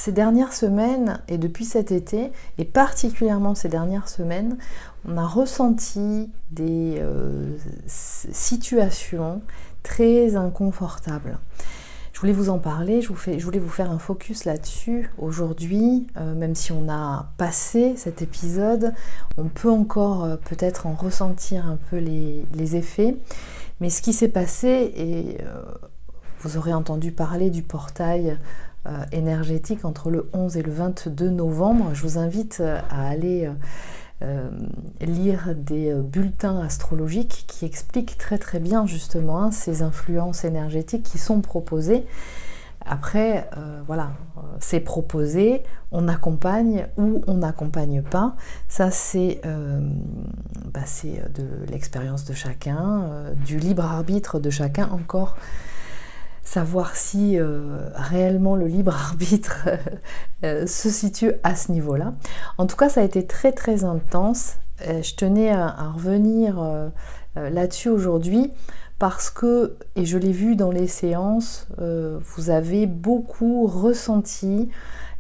ces dernières semaines, et depuis cet été, et particulièrement ces dernières semaines, on a ressenti des situations très inconfortables. Je voulais vous en parler, je voulais vous faire un focus là-dessus aujourd'hui, même si on a passé cet épisode, on peut encore peut-être en ressentir un peu les effets. Mais ce qui s'est passé, et vous aurez entendu parler du portail énergétique entre le 11 et le 22 novembre, je vous invite à aller lire des bulletins astrologiques qui expliquent très très bien justement ces influences énergétiques qui sont proposées. Après, voilà, c'est proposé, on accompagne ou on n'accompagne pas. Ça, c'est de l'expérience de chacun, du libre arbitre de chacun. Encore savoir si réellement le libre arbitre se situe à ce niveau-là. En tout cas, ça a été très très intense. Je tenais à revenir là-dessus aujourd'hui parce que, et je l'ai vu dans les séances, vous avez beaucoup ressenti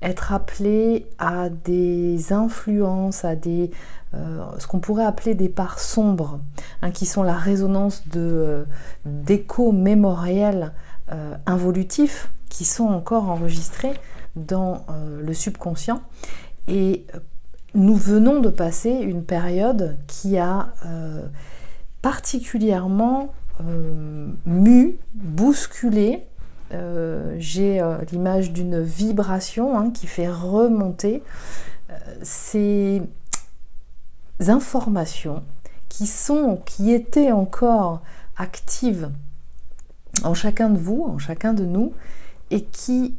être appelé à des influences, à des ce qu'on pourrait appeler des parts sombres, hein, qui sont la résonance d'échos mémoriels involutifs qui sont encore enregistrés dans le subconscient. Et nous venons de passer une période qui a particulièrement bousculé. J'ai l'image d'une vibration qui fait remonter ces informations qui étaient encore actives en chacun de vous, en chacun de nous, et qui,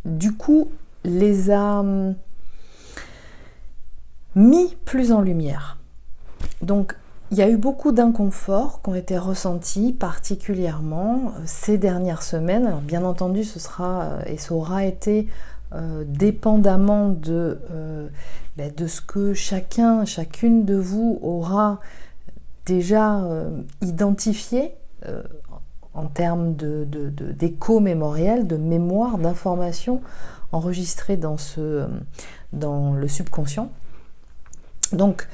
du coup, les a mis plus en lumière. Donc, il y a eu beaucoup d'inconforts qui ont été ressentis, particulièrement ces dernières semaines. Alors, bien entendu, ce sera et ça aura été dépendamment de ce que chacune de vous aura déjà identifié en termes d'écho mémoriel, de mémoire, d'informations enregistrées dans le subconscient. Donc,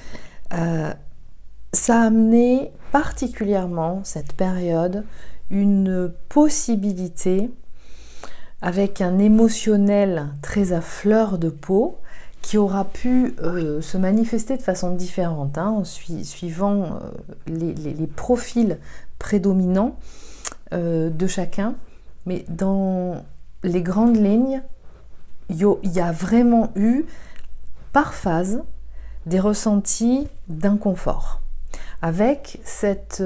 ça a amené particulièrement cette période une possibilité avec un émotionnel très à fleur de peau qui aura pu se manifester de façon différente, suivant les profils prédominants de chacun. Mais dans les grandes lignes, il y a vraiment eu par phase des ressentis d'inconfort, avec cette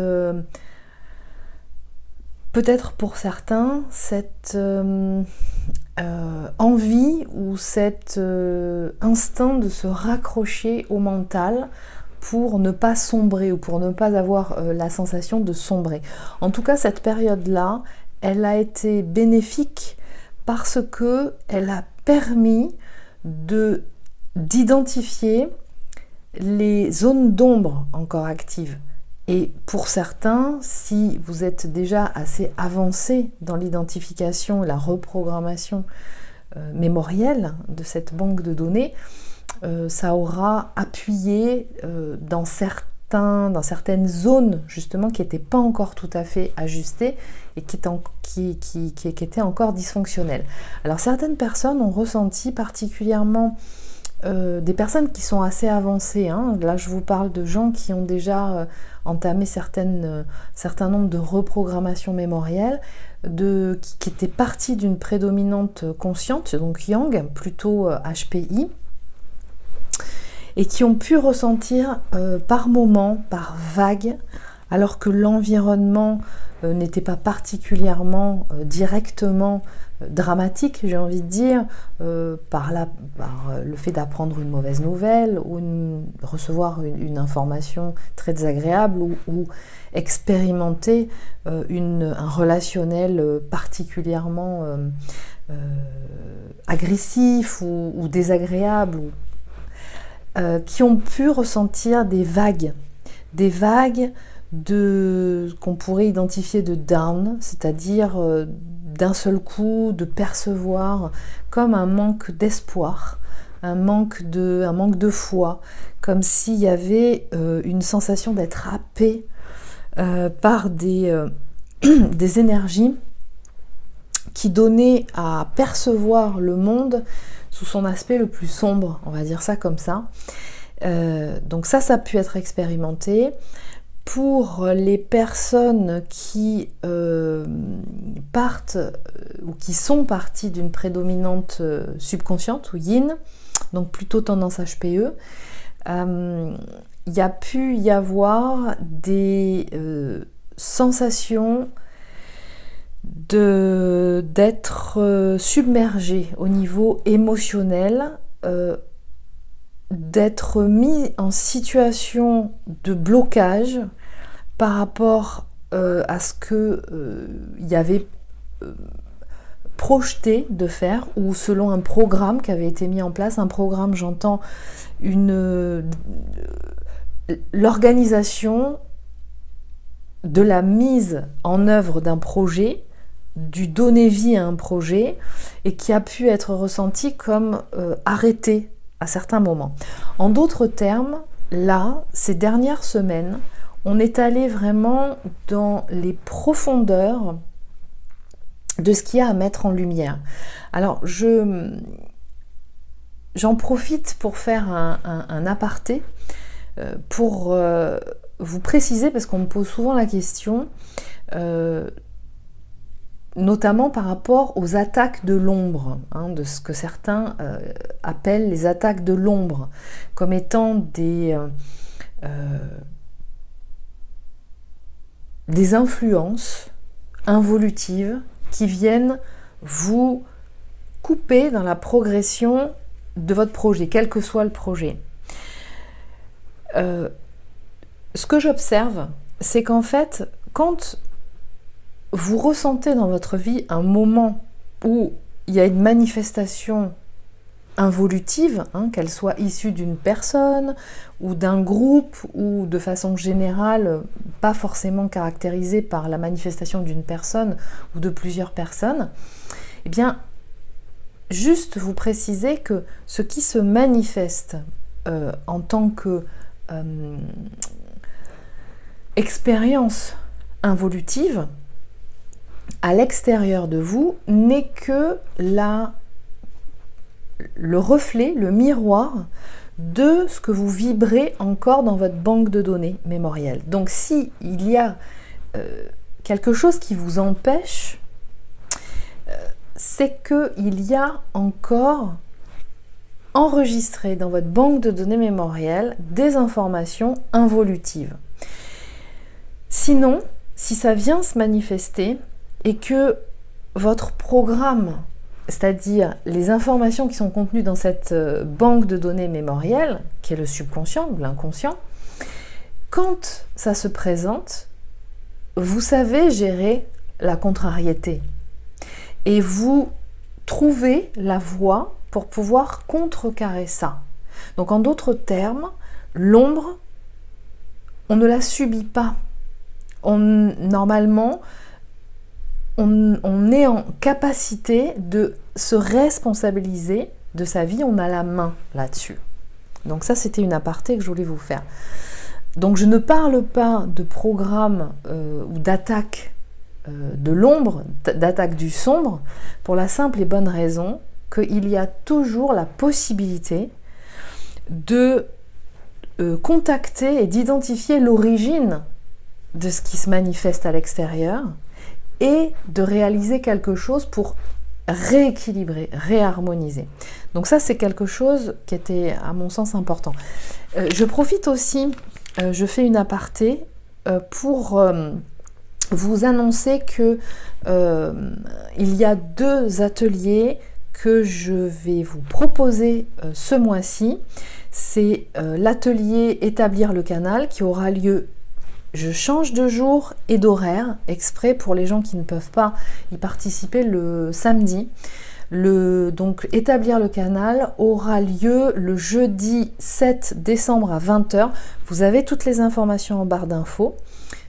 peut-être pour certains cette envie ou cet instinct de se raccrocher au mental pour ne pas sombrer ou pour ne pas avoir la sensation de sombrer. En tout cas, cette période-là, elle a été bénéfique parce que elle a permis d'identifier les zones d'ombre encore actives. Et pour certains, si vous êtes déjà assez avancé dans l'identification et la reprogrammation mémorielle de cette banque de données, ça aura appuyé dans certaines zones justement qui n'étaient pas encore tout à fait ajustées et qui étaient encore dysfonctionnelles. Alors certaines personnes ont ressenti particulièrement des personnes qui sont assez avancées, là je vous parle de gens qui ont déjà entamé certains nombres de reprogrammations mémorielles, qui étaient partis d'une prédominante consciente, donc Yang, plutôt HPI, et qui ont pu ressentir par moments, par vagues, alors que l'environnement n'était pas particulièrement directement dramatique, j'ai envie de dire, par le fait d'apprendre une mauvaise nouvelle ou recevoir une information très désagréable ou expérimenter un relationnel particulièrement agressif ou désagréable, qui ont pu ressentir des vagues qu'on pourrait identifier de down, c'est-à-dire d'un seul coup de percevoir comme un manque d'espoir, un manque de foi, comme s'il y avait une sensation d'être happé par des énergies qui donnaient à percevoir le monde sous son aspect le plus sombre, on va dire ça comme ça. Donc ça a pu être expérimenté. Pour les personnes qui partent ou qui sont parties d'une prédominante subconsciente ou yin, donc plutôt tendance HPE, il y a pu y avoir des sensations d'être submergé au niveau émotionnel, d'être mis en situation de blocage par rapport à ce que y avait projeté de faire, ou selon un programme qui avait été mis en place. Un programme, j'entends l'organisation de la mise en œuvre d'un projet, du donner vie à un projet, et qui a pu être ressenti comme arrêté à certains moments. En d'autres termes, là, ces dernières semaines, on est allé vraiment dans les profondeurs de ce qu'il y a à mettre en lumière. Alors, j'en profite pour faire un aparté, pour vous préciser, parce qu'on me pose souvent la question, notamment par rapport aux attaques de l'ombre, de ce que certains appellent les attaques de l'ombre, comme étant des influences involutives qui viennent vous couper dans la progression de votre projet, quel que soit le projet. Ce que j'observe, c'est qu'en fait, quand vous ressentez dans votre vie un moment où il y a une manifestation involutive, qu'elle soit issue d'une personne ou d'un groupe, ou de façon générale, pas forcément caractérisée par la manifestation d'une personne ou de plusieurs personnes, eh bien, juste vous préciser que ce qui se manifeste en tant que expérience involutive à l'extérieur de vous n'est que le reflet, le miroir de ce que vous vibrez encore dans votre banque de données mémorielle. Donc si il y a quelque chose qui vous empêche, c'est qu'il y a encore enregistré dans votre banque de données mémorielle des informations involutives. Sinon, si ça vient se manifester et que votre programme, c'est-à-dire les informations qui sont contenues dans cette banque de données mémorielle, qui est le subconscient ou l'inconscient, quand ça se présente, vous savez gérer la contrariété et vous trouvez la voie pour pouvoir contrecarrer ça. Donc en d'autres termes, l'ombre, on ne la subit pas. Normalement, on est en capacité de se responsabiliser de sa vie, on a la main là-dessus. Donc ça, c'était une aparté que je voulais vous faire. Donc je ne parle pas de programme ou d'attaque de l'ombre, d'attaque du sombre, pour la simple et bonne raison qu'il y a toujours la possibilité de contacter et d'identifier l'origine de ce qui se manifeste à l'extérieur et de réaliser quelque chose pour rééquilibrer, réharmoniser. Donc ça, c'est quelque chose qui était, à mon sens, important. Je profite aussi, je fais une aparté pour vous annoncer que il y a 2 ateliers que je vais vous proposer ce mois-ci. C'est l'atelier Établir le canal qui aura lieu. Je change de jour et d'horaire, exprès pour les gens qui ne peuvent pas y participer le samedi. Donc Établir le canal aura lieu le jeudi 7 décembre à 20h. Vous avez toutes les informations en barre d'infos.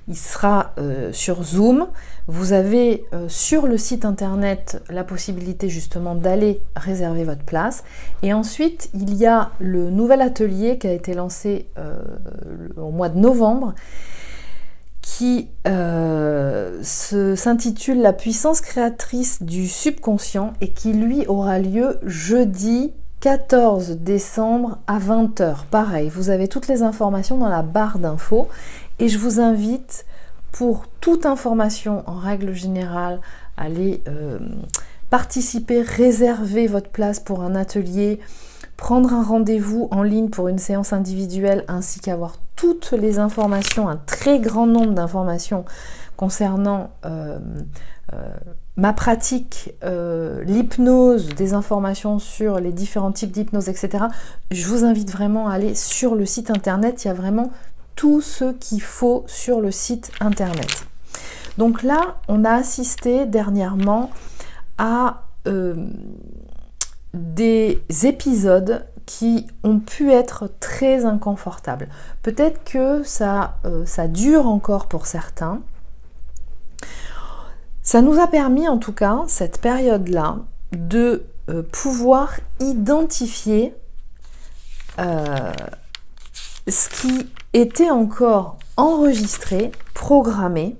il sera sur Zoom. Vous avez sur le site internet la possibilité justement d'aller réserver votre place. Et ensuite, il y a le nouvel atelier qui a été lancé au mois de novembre, qui s'intitule La puissance créatrice du subconscient et qui lui aura lieu jeudi 14 décembre à 20 h. Pareil, vous avez toutes les informations dans la barre d'infos et je vous invite pour toute information en règle générale à aller participer, réserver votre place pour un atelier, prendre un rendez-vous en ligne pour une séance individuelle ainsi qu'avoir toutes les informations, un très grand nombre d'informations concernant ma pratique, l'hypnose, des informations sur les différents types d'hypnose, etc. Je vous invite vraiment à aller sur le site internet, il y a vraiment tout ce qu'il faut sur le site internet. Donc là, on a assisté dernièrement à des épisodes qui ont pu être très inconfortables. Peut-être que ça dure encore pour certains. Ça nous a permis, en tout cas, cette période-là, de pouvoir identifier ce qui était encore enregistré, programmé,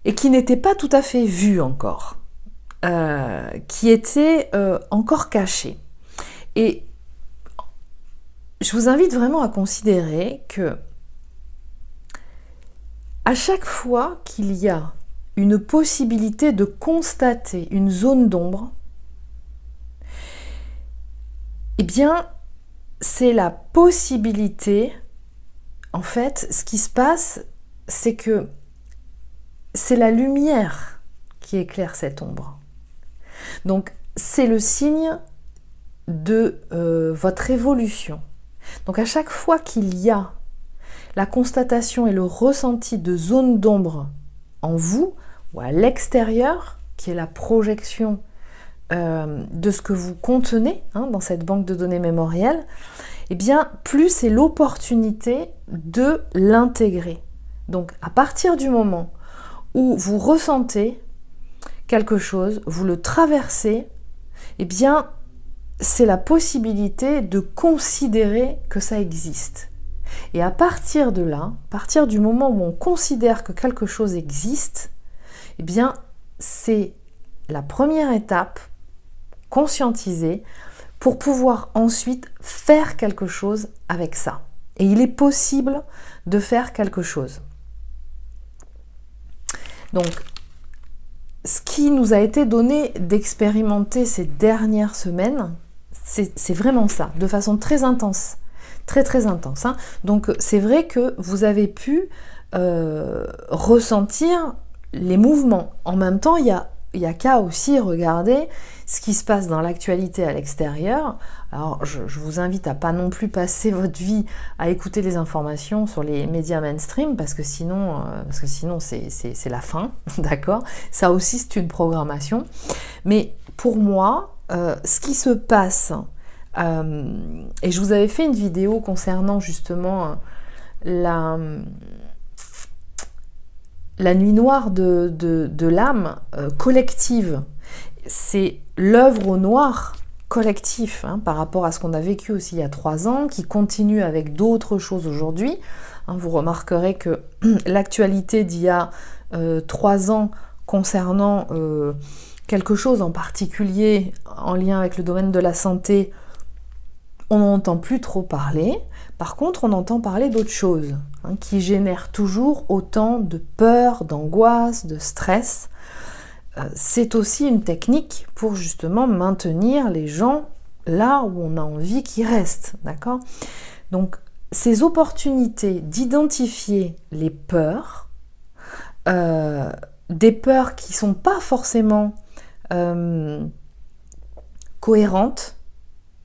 et qui n'était pas tout à fait vu encore, qui était encore caché. Et je vous invite vraiment à considérer que à chaque fois qu'il y a une possibilité de constater une zone d'ombre, eh bien, c'est la possibilité, en fait, ce qui se passe, c'est que c'est la lumière qui éclaire cette ombre. Donc, c'est le signe de votre évolution. Donc, à chaque fois qu'il y a la constatation et le ressenti de zones d'ombre en vous ou à l'extérieur, qui est la projection de ce que vous contenez dans cette banque de données mémorielle, eh bien, plus c'est l'opportunité de l'intégrer. Donc, à partir du moment où vous ressentez quelque chose, vous le traversez, eh bien, c'est la possibilité de considérer que ça existe. Et à partir de là, à partir du moment où on considère que quelque chose existe, eh bien, c'est la première étape, conscientiser, pour pouvoir ensuite faire quelque chose avec ça. Et il est possible de faire quelque chose. Donc, ce qui nous a été donné d'expérimenter ces dernières semaines, c'est vraiment ça, de façon très intense. Très très intense. Donc c'est vrai que vous avez pu ressentir les mouvements. En même temps, il y a qu'à aussi regarder ce qui se passe dans l'actualité à l'extérieur. Alors je vous invite à pas non plus passer votre vie à écouter les informations sur les médias mainstream parce que sinon c'est la fin, d'accord ? Ça aussi c'est une programmation. Mais pour moi, ce qui se passe, et je vous avais fait une vidéo concernant justement la nuit noire de l'âme collective. C'est l'œuvre au noir collectif par rapport à ce qu'on a vécu aussi il y a 3 ans, qui continue avec d'autres choses aujourd'hui. Vous remarquerez que l'actualité d'il y a 3 ans concernant quelque chose en particulier en lien avec le domaine de la santé, on n'entend plus trop parler. Par contre, on entend parler d'autres choses qui génèrent toujours autant de peur, d'angoisse, de stress. C'est aussi une technique pour justement maintenir les gens là où on a envie qu'ils restent, d'accord ? Donc, ces opportunités d'identifier les peurs, des peurs qui ne sont pas forcément cohérentes,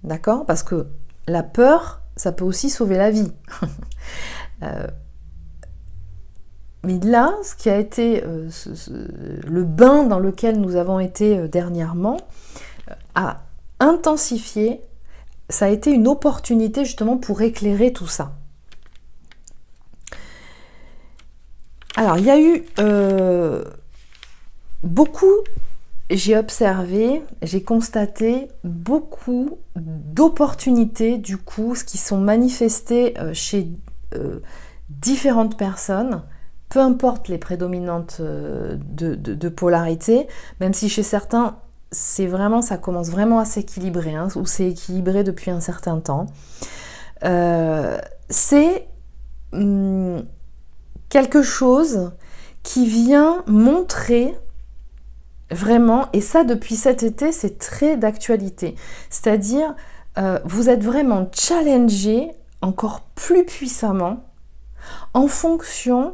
d'accord ? Parce que la peur, ça peut aussi sauver la vie. Mais là, ce qui a été le bain dans lequel nous avons été dernièrement, a intensifié, ça a été une opportunité justement pour éclairer tout ça. Alors, il y a eu beaucoup, j'ai observé, j'ai constaté beaucoup d'opportunités, du coup, ce qui sont manifestées chez différentes personnes, peu importe les prédominantes de polarité, même si chez certains, ça commence vraiment à s'équilibrer, hein, ou c'est équilibré depuis un certain temps. C'est quelque chose qui vient montrer vraiment, et ça depuis cet été, c'est très d'actualité. C'est-à-dire, vous êtes vraiment challengé encore plus puissamment en fonction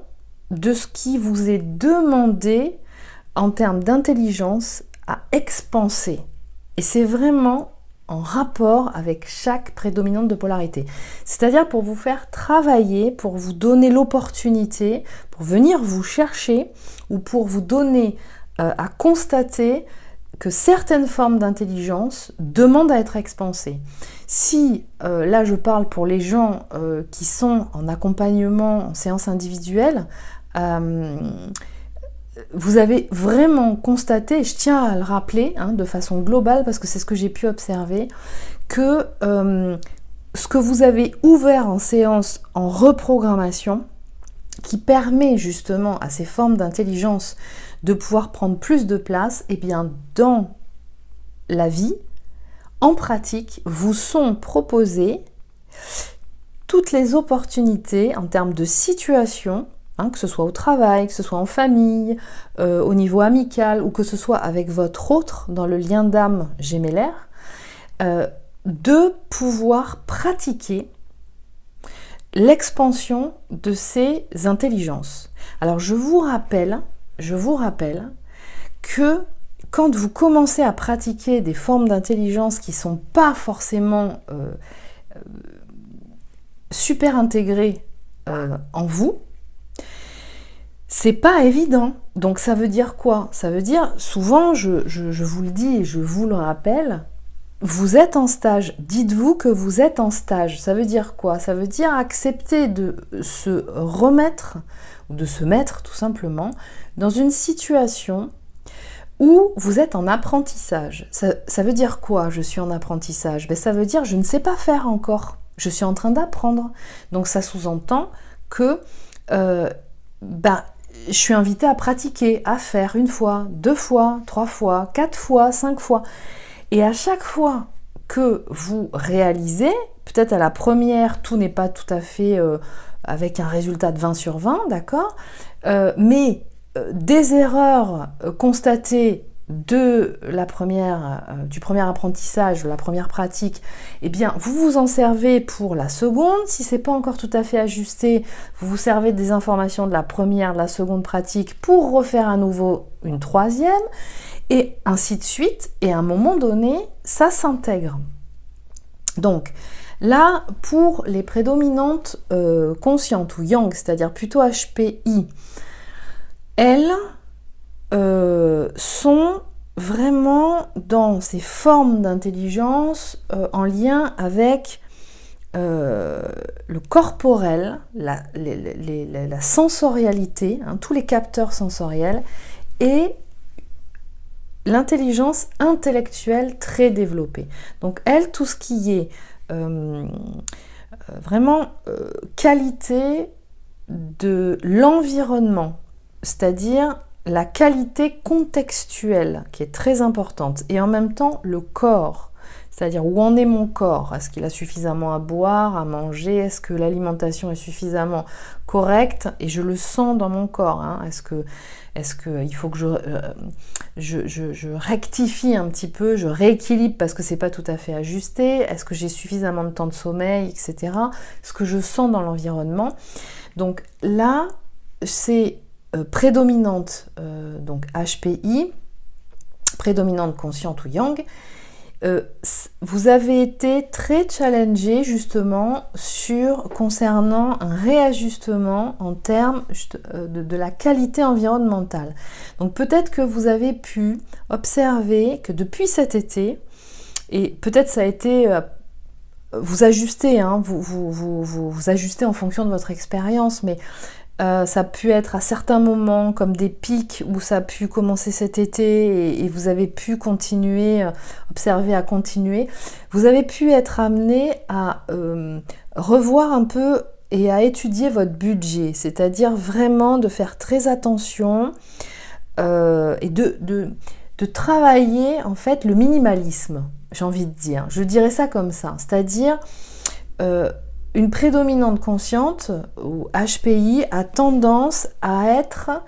de ce qui vous est demandé en termes d'intelligence à expanser. Et c'est vraiment en rapport avec chaque prédominante de polarité. C'est-à-dire pour vous faire travailler, pour vous donner l'opportunité, pour venir vous chercher ou pour vous donner à constater que certaines formes d'intelligence demandent à être expansées. Si, là je parle pour les gens qui sont en accompagnement, en séance individuelle, vous avez vraiment constaté, et je tiens à le rappeler hein, de façon globale parce que c'est ce que j'ai pu observer, que ce que vous avez ouvert en séance en reprogrammation, qui permet justement à ces formes d'intelligence de pouvoir prendre plus de place, et bien dans la vie, en pratique, vous sont proposées toutes les opportunités en termes de situation, hein, que ce soit au travail, que ce soit en famille, au niveau amical, ou que ce soit avec votre autre dans le lien d'âme gémellaire, de pouvoir pratiquer l'expansion de ces intelligences. Alors je vous rappelle que quand vous commencez à pratiquer des formes d'intelligence qui ne sont pas forcément super intégrées en vous, c'est pas évident. Donc ça veut dire quoi? Ça veut dire, souvent, je vous le dis et je vous le rappelle, vous êtes en stage. Dites-vous que vous êtes en stage. Ça veut dire quoi? Ça veut dire accepter de se remettre, ou de se mettre tout simplement, dans une situation où vous êtes en apprentissage. Ça veut dire quoi, je suis en apprentissage? Ça veut dire je ne sais pas faire encore. Je suis en train d'apprendre. Donc ça sous-entend que je suis invitée à pratiquer, à faire 1 fois, 2 fois, 3 fois, 4 fois, 5 fois. Et à chaque fois que vous réalisez, peut-être à la première, tout n'est pas tout à fait avec un résultat de 20 sur 20, d'accord, mais des erreurs constatées du premier apprentissage, de la première pratique, eh bien, vous vous en servez pour la seconde. Si c'est pas encore tout à fait ajusté, vous vous servez des informations de la première, de la seconde pratique pour refaire à nouveau une troisième, et ainsi de suite. Et à un moment donné, ça s'intègre. Donc, là, pour les prédominantes conscientes ou yang, c'est-à-dire plutôt HPI, elles sont vraiment dans ces formes d'intelligence en lien avec le corporel, la sensorialité, hein, tous les capteurs sensoriels, et l'intelligence intellectuelle très développée. Donc elle, tout ce qui est vraiment qualité de l'environnement, c'est-à-dire la qualité contextuelle qui est très importante, et en même temps le corps, c'est-à-dire où en est mon corps, est-ce qu'il a suffisamment à boire, à manger, est-ce que l'alimentation est suffisamment correcte, et je le sens dans mon corps, hein, est-ce que il faut que je rectifie un petit peu, je rééquilibre parce que c'est pas tout à fait ajusté, est-ce que j'ai suffisamment de temps de sommeil, etc. Ce que je sens dans l'environnement. Donc là, c'est prédominante, donc HPI, prédominante consciente ou yang. Vous avez été très challengé justement concernant un réajustement en termes de la qualité environnementale. Donc peut-être que vous avez pu observer que depuis cet été, et peut-être ça a été vous ajustez, hein, vous ajustez en fonction de votre expérience, mais Ça a pu être à certains moments comme des pics où ça a pu commencer cet été et vous avez pu continuer, observer à continuer. Vous avez pu être amené à revoir un peu et à étudier votre budget, c'est-à-dire vraiment de faire très attention et de travailler en fait le minimalisme, j'ai envie de dire. Je dirais ça comme ça, c'est-à-dire une prédominante consciente ou HPI a tendance à être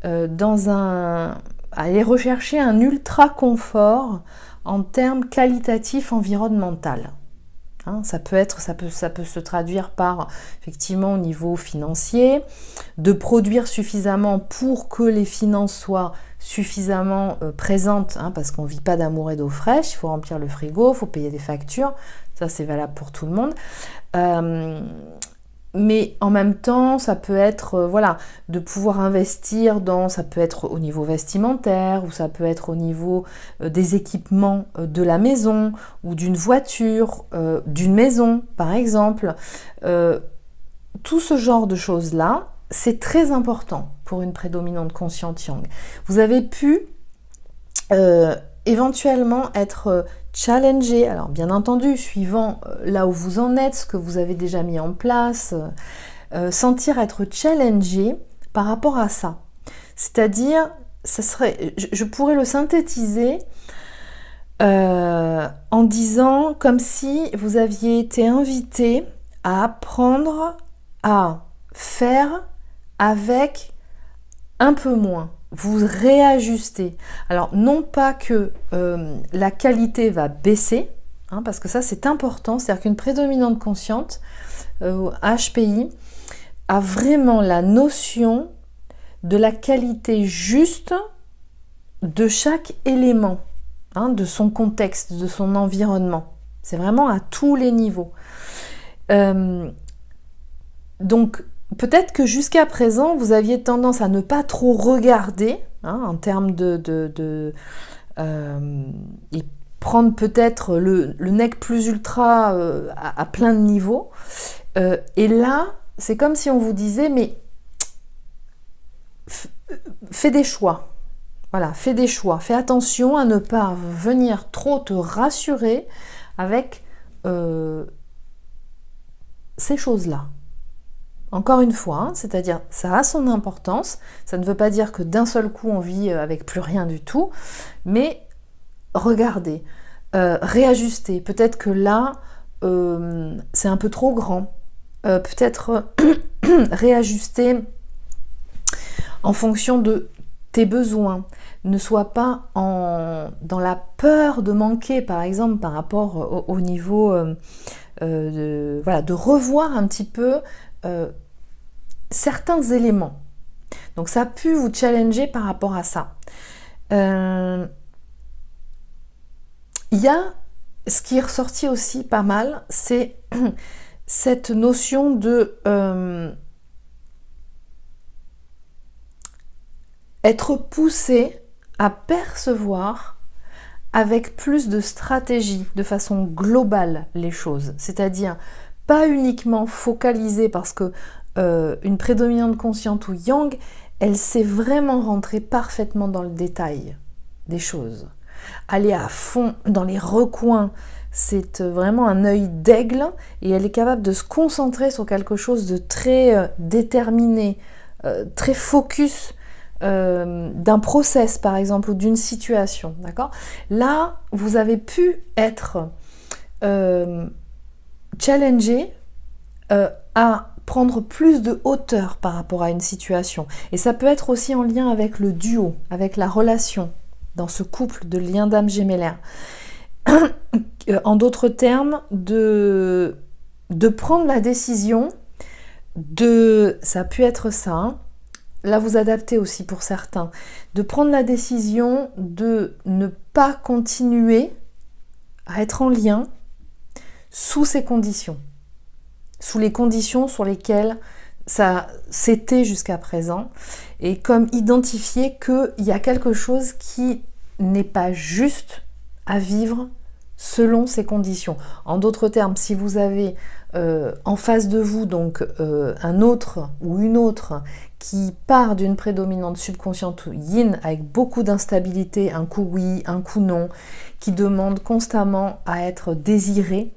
à aller rechercher un ultra confort en termes qualitatifs environnemental. Hein, ça peut se traduire par effectivement au niveau financier, de produire suffisamment pour que les finances soient suffisamment présentes, hein, parce qu'on ne vit pas d'amour et d'eau fraîche, il faut remplir le frigo, il faut payer des factures, ça c'est valable pour tout le monde. Mais en même temps, ça peut être de pouvoir investir ça peut être au niveau vestimentaire, ou ça peut être au niveau des équipements de la maison, ou d'une voiture, d'une maison par exemple. Tout ce genre de choses-là, c'est très important pour une prédominante consciente Yang. Vous avez pu éventuellement être challengé, alors bien entendu, suivant là où vous en êtes, ce que vous avez déjà mis en place, sentir être challengé par rapport à ça. C'est-à-dire, je pourrais le synthétiser en disant comme si vous aviez été invité à apprendre à faire avec un peu moins. Vous réajustez. Alors non pas que la qualité va baisser, hein, parce que ça c'est important, c'est-à-dire qu'une prédominante consciente, HPI, a vraiment la notion de la qualité juste de chaque élément, hein, de son contexte, de son environnement. C'est vraiment à tous les niveaux. Donc peut-être que jusqu'à présent, vous aviez tendance à ne pas trop regarder, hein, en termes et prendre peut-être le nec plus ultra à plein de niveaux. Et là, c'est comme si on vous disait, mais fais des choix. Voilà, fais des choix. Fais attention à ne pas venir trop te rassurer avec ces choses-là. Encore une fois, hein, c'est-à-dire ça a son importance, ça ne veut pas dire que d'un seul coup on vit avec plus rien du tout, mais regardez, réajuster, peut-être que là c'est un peu trop grand, peut-être réajuster en fonction de tes besoins, ne sois pas dans la peur de manquer, par exemple par rapport au niveau de revoir un petit peu certains éléments. Donc ça a pu vous challenger par rapport à ça. Il y a ce qui est ressorti aussi pas mal, c'est cette notion de être poussé à percevoir avec plus de stratégie, de façon globale les choses. C'est-à-dire pas uniquement focalisé parce que une prédominante consciente ou yang, elle sait vraiment rentrer parfaitement dans le détail des choses. Aller à fond dans les recoins, c'est vraiment un œil d'aigle et elle est capable de se concentrer sur quelque chose de très déterminé, très focus d'un process par exemple ou d'une situation. D'accord ? Là, vous avez pu être challengé à prendre plus de hauteur par rapport à une situation. Et ça peut être aussi en lien avec le duo, avec la relation dans ce couple de liens d'âme gémellaire. En d'autres termes, de prendre la décision ça a pu être ça, hein, là vous adaptez aussi pour certains, de prendre la décision de ne pas continuer à être en lien sous ces conditions. Sous les conditions sur lesquelles ça c'était jusqu'à présent, et comme identifier qu'il y a quelque chose qui n'est pas juste à vivre selon ces conditions. En d'autres termes, si vous avez en face de vous donc un autre ou une autre qui part d'une prédominante subconsciente yin avec beaucoup d'instabilité, un coup oui, un coup non, qui demande constamment à être désiré,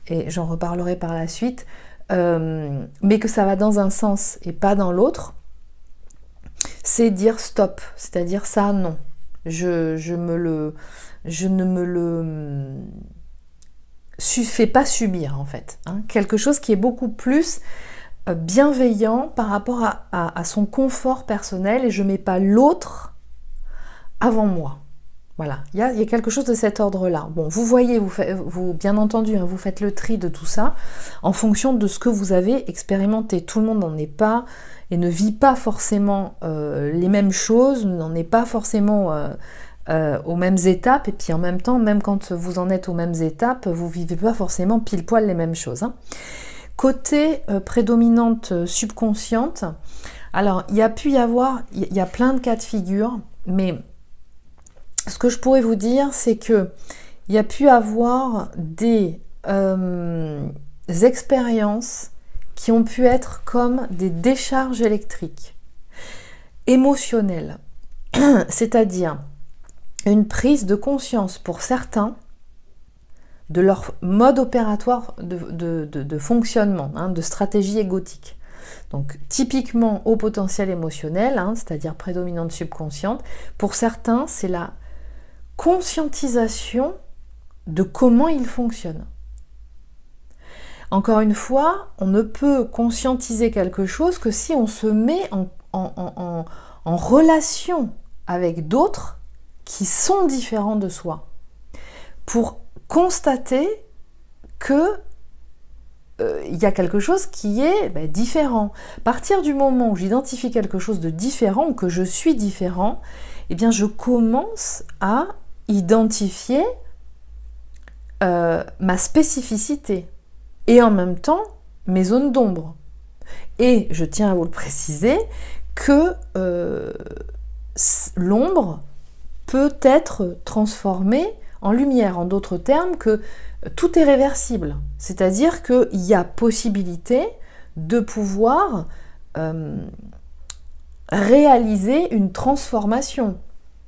et j'en reparlerai par la suite, mais que ça va dans un sens et pas dans l'autre, c'est dire stop, c'est-à-dire ça non, je ne me le fais pas subir en fait, hein. Quelque chose qui est beaucoup plus bienveillant par rapport à son confort personnel, et je mets pas l'autre avant moi. Voilà, il y a quelque chose de cet ordre-là. Bon, vous voyez, vous bien entendu, hein, vous faites le tri de tout ça en fonction de ce que vous avez expérimenté. Tout le monde n'en est pas et ne vit pas forcément les mêmes choses, n'en est pas forcément aux mêmes étapes, et puis en même temps, même quand vous en êtes aux mêmes étapes, vous vivez pas forcément pile poil les mêmes choses, hein. Côté prédominante subconsciente, alors il y a plein de cas de figure, mais ce que je pourrais vous dire, c'est que il y a pu avoir des expériences qui ont pu être comme des décharges électriques, émotionnelles, c'est-à-dire une prise de conscience pour certains de leur mode opératoire de fonctionnement, hein, de stratégie égotique. Donc typiquement au potentiel émotionnel, hein, c'est-à-dire prédominante subconsciente, pour certains c'est la conscientisation de comment il fonctionne. Encore une fois, on ne peut conscientiser quelque chose que si on se met en relation avec d'autres qui sont différents de soi, pour constater que il y a quelque chose qui est différent. À partir du moment où j'identifie quelque chose de différent, ou que je suis différent, eh bien je commence à identifier ma spécificité et en même temps mes zones d'ombre. Et je tiens à vous le préciser que l'ombre peut être transformée en lumière, en d'autres termes que tout est réversible, c'est-à-dire qu'il y a possibilité de pouvoir réaliser une transformation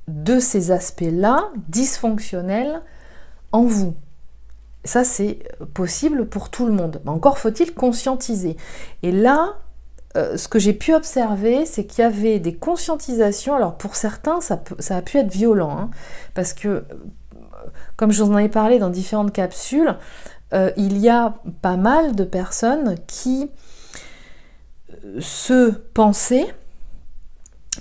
de ces aspects-là dysfonctionnels en vous. Ça, c'est possible pour tout le monde. Mais encore faut-il conscientiser. Et là, ce que j'ai pu observer, c'est qu'il y avait des conscientisations. Alors pour certains, ça a pu être violent, hein, parce que, comme je vous en ai parlé dans différentes capsules, il y a pas mal de personnes qui se pensaient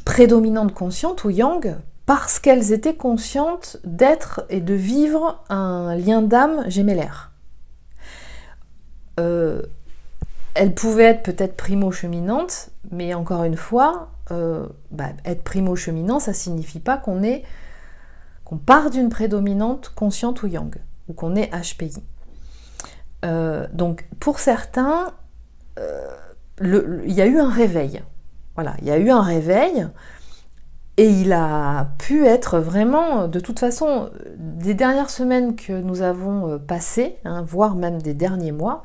prédominantes conscientes ou yang, parce qu'elles étaient conscientes d'être et de vivre un lien d'âme gémellaire. Elles pouvaient être peut-être primo-cheminantes, mais encore une fois, être primo-cheminant, ça ne signifie pas qu'on part d'une prédominante consciente ou yang, ou qu'on est HPI. Donc pour certains, il y a eu un réveil. Voilà, il y a eu un réveil, et il a pu être vraiment, de toute façon, des dernières semaines que nous avons passées, hein, voire même des derniers mois,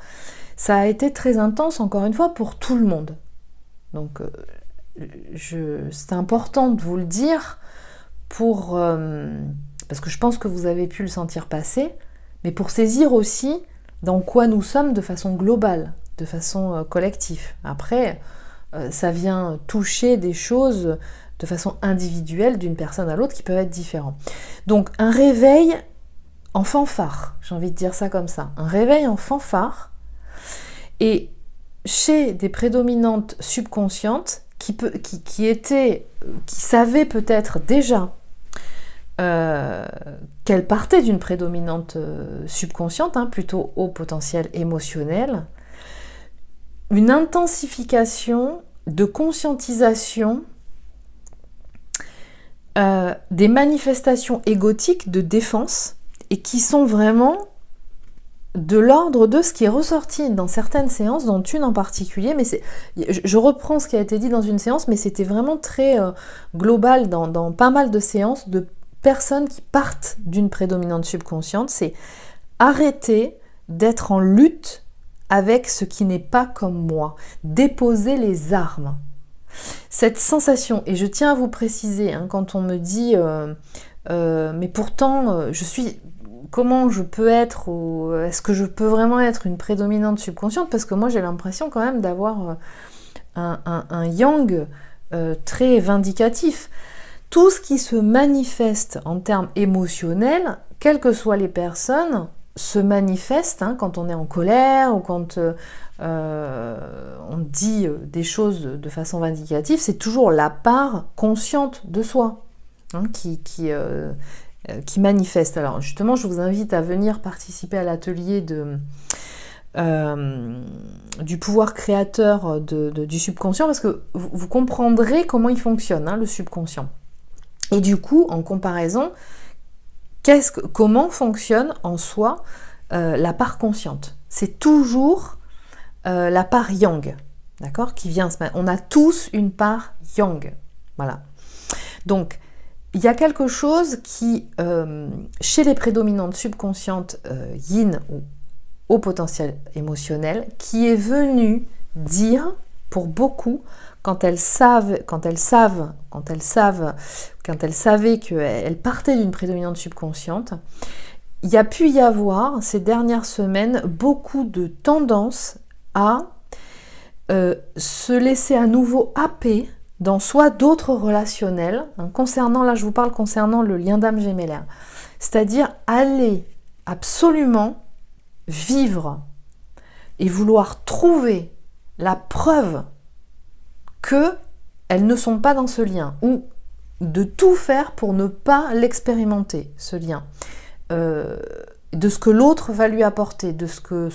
ça a été très intense, encore une fois, pour tout le monde. Donc, c'est important de vous le dire, parce que je pense que vous avez pu le sentir passer, mais pour saisir aussi dans quoi nous sommes de façon globale, de façon collective. Après, ça vient toucher des choses de façon individuelle d'une personne à l'autre qui peuvent être différents. Donc un réveil en fanfare, j'ai envie de dire ça comme ça, un réveil en fanfare, et chez des prédominantes subconscientes qui savaient peut-être déjà qu'elles partaient d'une prédominante subconsciente, hein, plutôt au potentiel émotionnel, une intensification de conscientisation des manifestations égotiques de défense, et qui sont vraiment de l'ordre de ce qui est ressorti dans certaines séances, dont une en particulier, mais je reprends ce qui a été dit dans une séance, mais c'était vraiment très global dans pas mal de séances de personnes qui partent d'une prédominante subconsciente. C'est arrêter d'être en lutte avec ce qui n'est pas comme moi, déposer les armes. Cette sensation, et je tiens à vous préciser, hein, quand on me dit mais pourtant comment je peux être, est-ce que je peux vraiment être une prédominante subconsciente, parce que moi j'ai l'impression quand même d'avoir un yang très vindicatif. Tout ce qui se manifeste en termes émotionnels, quelles que soient les personnes, se manifeste quand on est en colère ou quand on dit des choses de façon vindicative, c'est toujours la part consciente de soi qui manifeste. Alors justement, je vous invite à venir participer à l'atelier du pouvoir créateur du subconscient, parce que vous comprendrez comment il fonctionne, le subconscient. Et du coup, en comparaison, comment fonctionne en soi la part consciente? C'est toujours la part yang, d'accord, qui vient. On a tous une part yang, voilà. Donc, il y a quelque chose qui, chez les prédominantes subconscientes yin ou au potentiel émotionnel, qui est venu dire, pour beaucoup, quand elles savaient qu'elles partaient d'une prédominante subconsciente, il y a pu y avoir, ces dernières semaines, beaucoup de tendance à se laisser à nouveau happer dans soit d'autres relationnels, là je vous parle concernant le lien d'âme gémellaire, c'est-à-dire aller absolument vivre et vouloir trouver la preuve qu'elles ne sont pas dans ce lien, ou de tout faire pour ne pas l'expérimenter, ce lien, de ce que l'autre va lui apporter, de ce que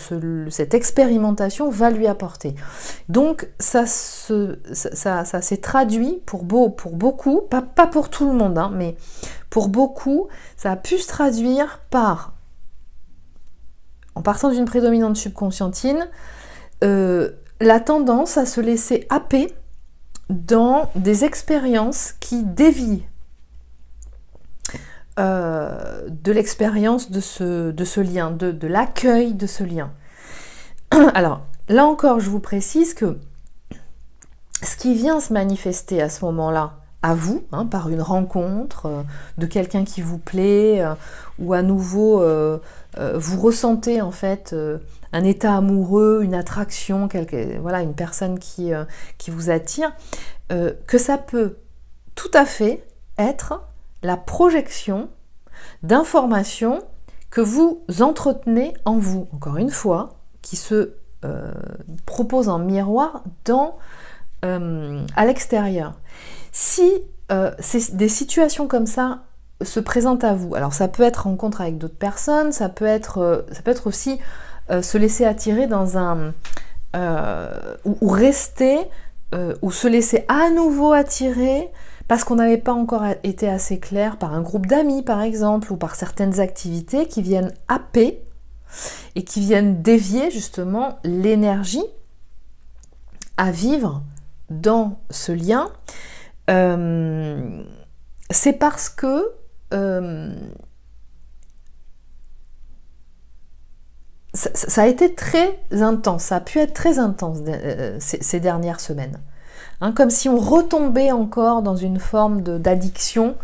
cette expérimentation va lui apporter. Donc ça s'est traduit pour beaucoup, pas pour tout le monde, mais pour beaucoup, ça a pu se traduire par, en partant d'une prédominante subconscientine, la tendance à se laisser happer dans des expériences qui dévient de l'expérience de ce lien, de l'accueil de ce lien. Alors, là encore, je vous précise que ce qui vient se manifester à ce moment-là, à vous, par une rencontre de quelqu'un qui vous plaît, ou à nouveau vous ressentez en fait un état amoureux, une attraction, une personne qui vous attire, que ça peut tout à fait être la projection d'informations que vous entretenez en vous, encore une fois, qui se propose en miroir à l'extérieur. Si des situations comme ça se présentent à vous, alors ça peut être rencontre avec d'autres personnes, ça peut être aussi se laisser attirer dans ou rester, ou se laisser à nouveau attirer parce qu'on n'avait pas encore été assez clair par un groupe d'amis par exemple, ou par certaines activités qui viennent happer et qui viennent dévier justement l'énergie à vivre dans ce lien. C'est parce que ça a été très intense, ça a pu être très intense ces dernières semaines. Comme si on retombait encore dans une forme d'addiction,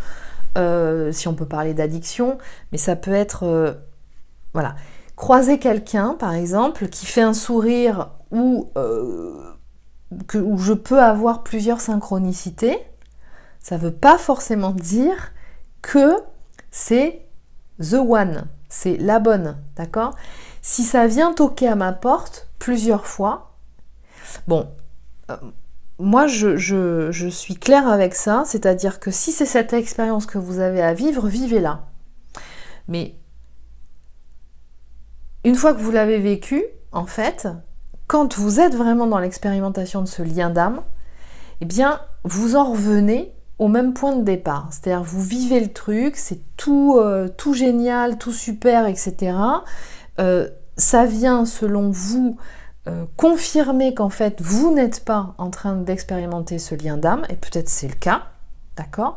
si on peut parler d'addiction, mais ça peut être... croiser quelqu'un, par exemple, qui fait un sourire où je peux avoir plusieurs synchronicités, ça ne veut pas forcément dire que c'est the one, c'est la bonne, d'accord ? Si ça vient toquer à ma porte plusieurs fois, moi je suis claire avec ça, c'est-à-dire que si c'est cette expérience que vous avez à vivre, vivez-la. Mais une fois que vous l'avez vécu, en fait, quand vous êtes vraiment dans l'expérimentation de ce lien d'âme, eh bien, vous en revenez au même point de départ. C'est-à-dire, vous vivez le truc, c'est tout génial, tout super, etc. Ça vient, selon vous, confirmer qu'en fait, vous n'êtes pas en train d'expérimenter ce lien d'âme, et peut-être c'est le cas, d'accord ?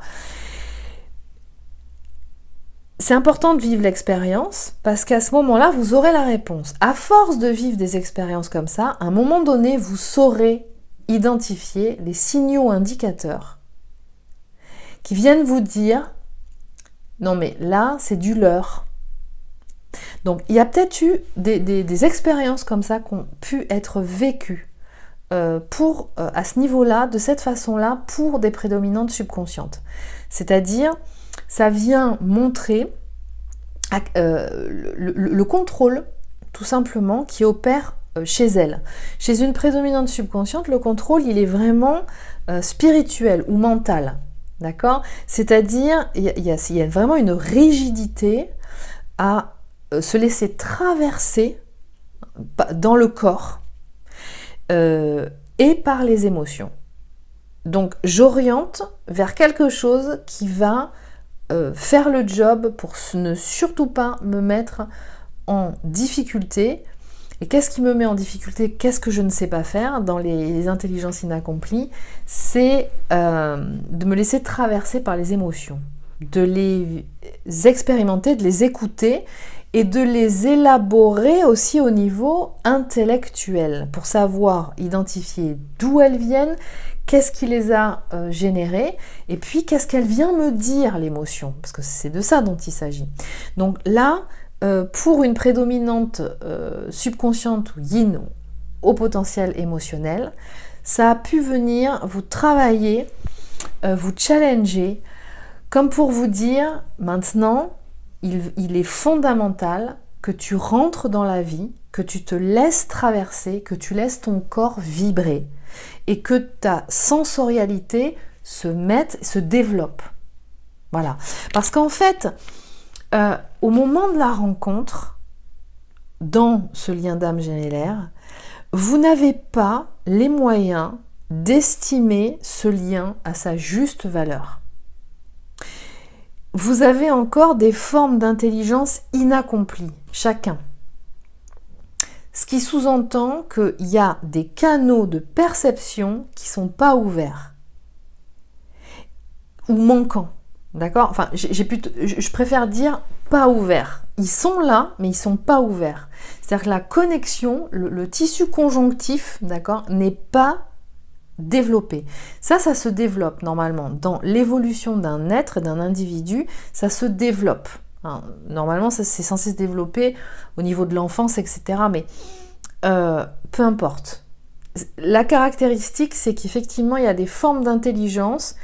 c'est important de vivre l'expérience parce qu'à ce moment-là, vous aurez la réponse. À force de vivre des expériences comme ça, à un moment donné, vous saurez identifier les signaux indicateurs qui viennent vous dire « Non mais là, c'est du leurre ». Donc il y a peut-être eu des expériences comme ça qui ont pu être vécues à ce niveau-là, de cette façon-là, pour des prédominantes subconscientes. C'est-à-dire, ça vient montrer le contrôle, tout simplement, qui opère chez elle. Chez une prédominante subconsciente, le contrôle, il est vraiment spirituel ou mental. D'accord ? C'est-à-dire, il y a vraiment une rigidité à se laisser traverser dans le corps et par les émotions. Donc, j'oriente vers quelque chose qui va faire le job pour ne surtout pas me mettre en difficulté. Et qu'est-ce qui me met en difficulté? Qu'est-ce que je ne sais pas faire dans les intelligences inaccomplies? C'est de me laisser traverser par les émotions, de les expérimenter, de les écouter et de les élaborer aussi au niveau intellectuel pour savoir identifier d'où elles viennent, qu'est-ce qui les a générées et puis qu'est-ce qu'elle vient me dire l'émotion, parce que c'est de ça dont il s'agit. Donc là, pour une prédominante subconsciente ou yin au potentiel émotionnel, ça a pu venir vous travailler, vous challenger, comme pour vous dire maintenant, il est fondamental que tu rentres dans la vie, que tu te laisses traverser, que tu laisses ton corps vibrer et que ta sensorialité se développe. Voilà. Parce qu'en fait, au moment de la rencontre, dans ce lien d'âme gémellaire, vous n'avez pas les moyens d'estimer ce lien à sa juste valeur. Vous avez encore des formes d'intelligence inaccomplies, chacun. Ce qui sous-entend qu'il y a des canaux de perception qui ne sont pas ouverts ou manquants. D'accord ? Enfin, je préfère dire pas ouverts. Ils sont là, mais ils ne sont pas ouverts. C'est-à-dire que la connexion, le tissu conjonctif, d'accord, n'est pas développé. Ça se développe normalement. Dans l'évolution d'un être, d'un individu, ça se développe. Hein, normalement, ça c'est censé se développer au niveau de l'enfance, etc. Mais peu importe. La caractéristique, c'est qu'effectivement, il y a des formes d'intelligence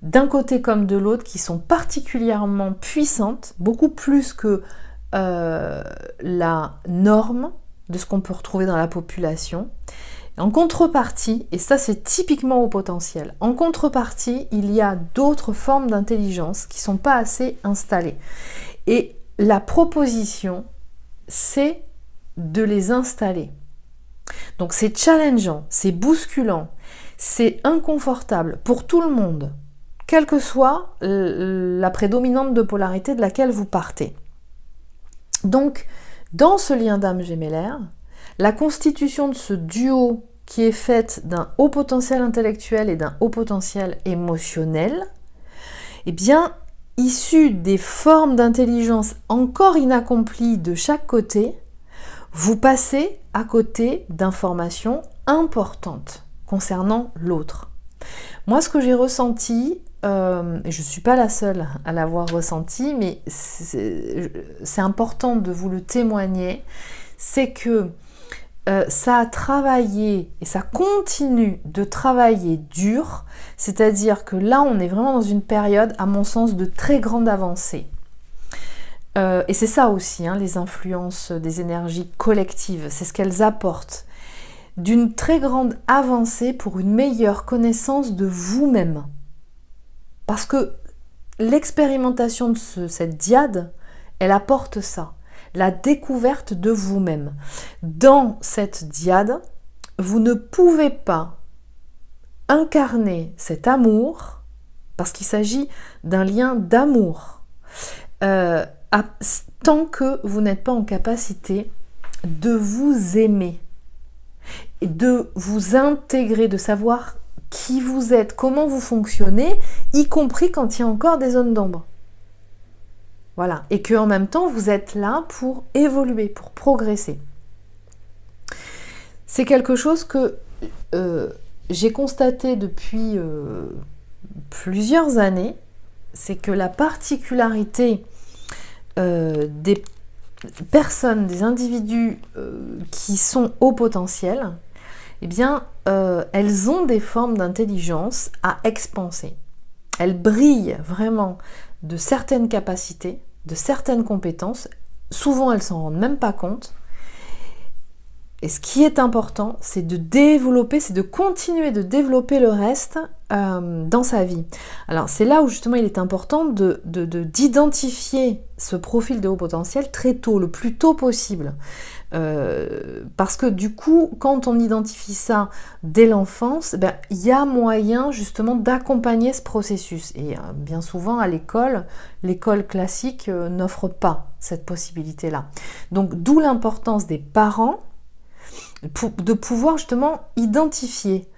d'un côté comme de l'autre qui sont particulièrement puissantes, beaucoup plus que la norme de ce qu'on peut retrouver dans la population. En contrepartie, et ça c'est typiquement au potentiel, en contrepartie, il y a d'autres formes d'intelligence qui ne sont pas assez installées. Et la proposition, c'est de les installer. Donc c'est challengeant, c'est bousculant, c'est inconfortable pour tout le monde, quelle que soit la prédominante de polarité de laquelle vous partez. Donc, dans ce lien d'âme gémellaire, la constitution de ce duo qui est faite d'un haut potentiel intellectuel et d'un haut potentiel émotionnel, eh bien, issu des formes d'intelligence encore inaccomplies de chaque côté, vous passez à côté d'informations importantes concernant l'autre. Moi, ce que j'ai ressenti, et je ne suis pas la seule à l'avoir ressenti, mais c'est important de vous le témoigner, c'est que ça a travaillé et ça continue de travailler dur, c'est-à-dire que là, on est vraiment dans une période, à mon sens, de très grande avancée. Et c'est ça aussi, hein, les influences des énergies collectives, c'est ce qu'elles apportent. D'une très grande avancée pour une meilleure connaissance de vous-même. Parce que l'expérimentation de cette dyade, elle apporte ça, la découverte de vous-même. Dans cette dyade, vous ne pouvez pas incarner cet amour, parce qu'il s'agit d'un lien d'amour, tant que vous n'êtes pas en capacité de vous aimer, et de vous intégrer, de savoir qui vous êtes, comment vous fonctionnez, y compris quand il y a encore des zones d'ombre. Voilà. Et qu'en même temps, vous êtes là pour évoluer, pour progresser. C'est quelque chose que j'ai constaté depuis plusieurs années, c'est que la particularité des personnes, des individus qui sont haut potentiel, eh bien, elles ont des formes d'intelligence à expanser. Elles brillent vraiment de certaines capacités, de certaines compétences. Souvent, elles s'en rendent même pas compte. Et ce qui est important, c'est de développer, c'est de continuer de développer le reste dans sa vie. Alors c'est là où justement il est important d'identifier ce profil de haut potentiel très tôt, le plus tôt possible. Parce que du coup, quand on identifie ça dès l'enfance, ben, y a moyen justement d'accompagner ce processus. Et bien souvent à l'école classique n'offre pas cette possibilité-là. Donc d'où l'importance des parents de pouvoir justement identifier,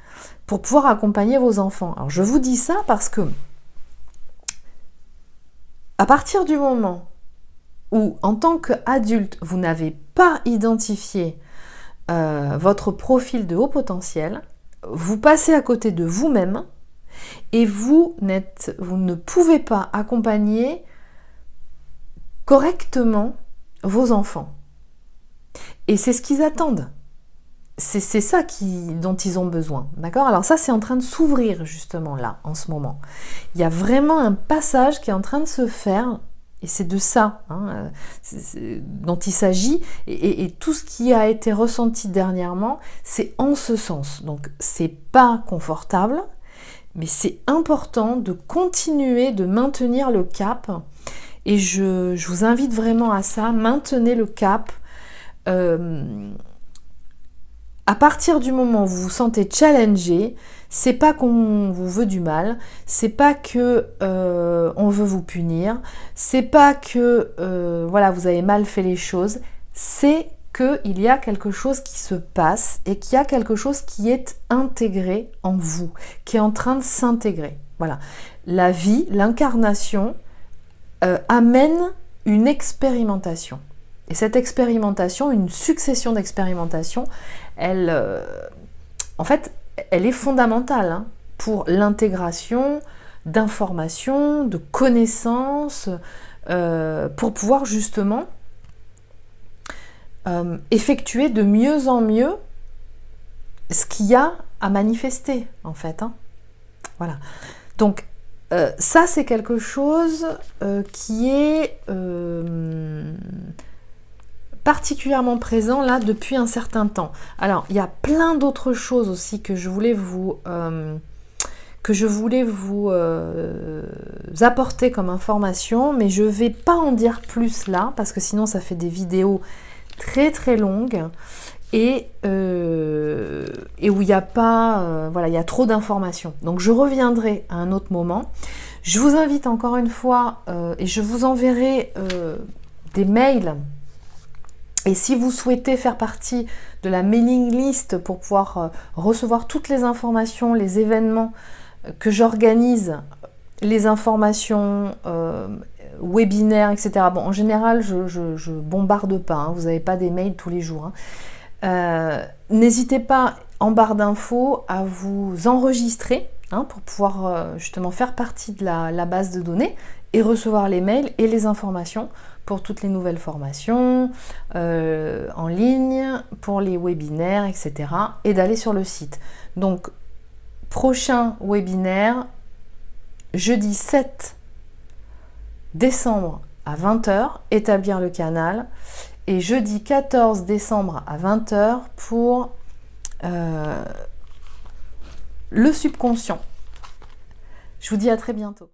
pour pouvoir accompagner vos enfants. Alors je vous dis ça parce que à partir du moment où en tant qu'adulte vous n'avez pas identifié votre profil de haut potentiel, vous passez à côté de vous-même et vous ne pouvez pas accompagner correctement vos enfants. Et c'est ce qu'ils attendent. C'est ça dont ils ont besoin, d'accord? Alors ça, c'est en train de s'ouvrir justement là, en ce moment. Il y a vraiment un passage qui est en train de se faire, et c'est de ça dont il s'agit, et tout ce qui a été ressenti dernièrement, c'est en ce sens. Donc c'est pas confortable, mais c'est important de continuer, de maintenir le cap, et je vous invite vraiment à ça, maintenez le cap. À partir du moment où vous vous sentez challengé, c'est pas qu'on vous veut du mal, c'est pas que on veut vous punir, c'est pas que voilà, vous avez mal fait les choses, c'est qu'il y a quelque chose qui se passe et qu'il y a quelque chose qui est intégré en vous, qui est en train de s'intégrer. Voilà. La vie, l'incarnation amène une expérimentation. Et cette expérimentation, une succession d'expérimentations, elle est fondamentale pour l'intégration d'informations, de connaissances, pour pouvoir justement effectuer de mieux en mieux ce qu'il y a à manifester, en fait. Voilà. Donc, ça, c'est quelque chose qui est particulièrement présent là depuis un certain temps. Alors, il y a plein d'autres choses aussi que je voulais vous apporter comme information, mais je ne vais pas en dire plus là, parce que sinon ça fait des vidéos très très longues, et où il n'y a pas, il y a trop d'informations. Donc je reviendrai à un autre moment. Je vous invite encore une fois, et je vous enverrai des mails. Et si vous souhaitez faire partie de la mailing list pour pouvoir recevoir toutes les informations, les événements que j'organise, les informations, webinaires, etc. Bon, en général, je bombarde pas, vous n'avez pas des mails tous les jours. N'hésitez pas en barre d'infos à vous enregistrer pour pouvoir justement faire partie de la base de données et recevoir les mails et les informations pour toutes les nouvelles formations en ligne, pour les webinaires, etc. et d'aller sur le site. Donc, prochain webinaire, jeudi 7 décembre à 20h, établir le canal, et jeudi 14 décembre à 20h pour le subconscient. Je vous dis à très bientôt.